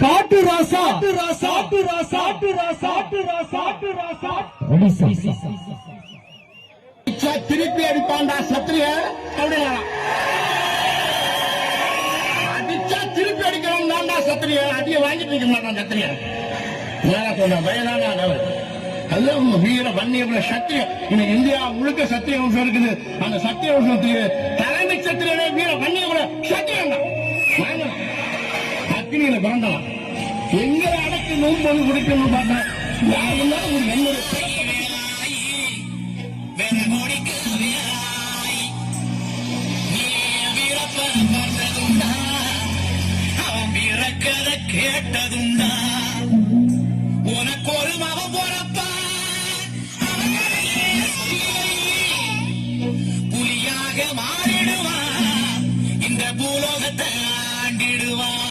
காட்டு ராசா காட்டு ராசா திருப்பி அடிப்பான்டா சத்திரிய அடிச்சா திருப்பி அடிக்கணும் தான்டா சத்திரிய அடிய வாங்கிட்டு இருக்க மாட்டான் சத்திரிய பயனான அதுதான் உங்க வீர வன்னிய சத்தியம். இன்னைக்கு இந்தியா முழுக்க சத்திய வம்சம் இருக்குது. அந்த சத்திய வம்சத்துக்கு தலைமை சத்திரியனே வீர வன்னிய சத்தியம் தான். அக்னியில பிறந்தலாம் எங்களை அடக்கணும் பொண்ணு குடிக்கணும் பார்த்தா யாருன்னா ஒரு என்னோட கேட்டதுண்டா